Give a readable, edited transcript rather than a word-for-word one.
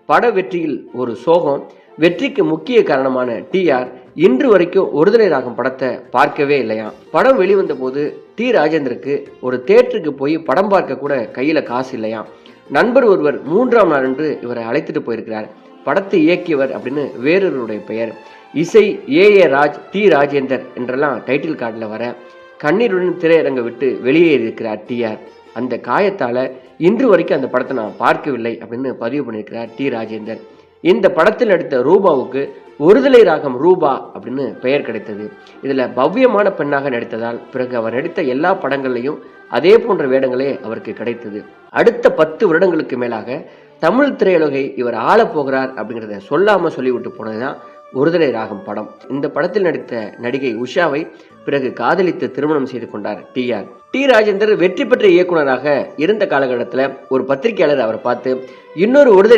பட வெற்றியில் ஒரு சோகம். வெற்றிக்கு முக்கிய காரணமான டிஆர் இன்று வரைக்கும் ஒருதலை ராகம் படத்தை பார்க்கவே இல்லையாம். படம் வெளிவந்த போது டி ராஜேந்தருக்கு ஒரு தியேட்டருக்கு போய் படம் பார்க்க கூட கையில காசு இல்லையாம். நண்பர் ஒருவர் 3ஆம் நாள் அன்று இவரை அழைத்துட்டு போயிருக்கிறார். படத்தை இயக்கியவர் அப்படின்னு வேறொருடைய பெயர். இசை ஏ ராஜ், டி ராஜேந்தர் என்றெல்லாம் டைட்டில் கார்டில் வர கண்ணீருடன் திரையரங்க விட்டு வெளியேறி இருக்கிறார் டிஆர். அந்த காயத்தால இன்று வரைக்கும் அந்த படத்தை நான் பார்க்கவில்லை அப்படின்னு பதிவு பண்ணியிருக்கிறார் டி ராஜேந்தர். இந்த படத்தில் நடித்த ரூபாவுக்கு ஒருதலை ராகம் ரூபா அப்படின்னு பெயர் கிடைத்தது. இதுல பவ்யமான பெண்ணாக நடித்ததால் பிறகு அவர் நடித்த எல்லா படங்கள்லையும் அதே போன்ற வேடங்களே அவருக்கு கிடைத்தது. அடுத்த 10 வருடங்களுக்கு மேலாக தமிழ் திரையுலகை இவர் ஆளப் போகிறார் அப்படிங்கிறத சொல்லாம சொல்லிவிட்டு போனதுதான் ஒருதலை ராகம் படம். இந்த படத்தில் நடித்த நடிகை உஷாவை பிறகு காதலித்து திருமணம் செய்து கொண்டார் டிஆர். டி ராஜேந்தர் வெற்றி பெற்ற இயக்குனராக இருந்த காலகட்டத்தில் ஒரு பத்திரிகையாளர் அவரை பார்த்து இன்னொரு ஒருதலை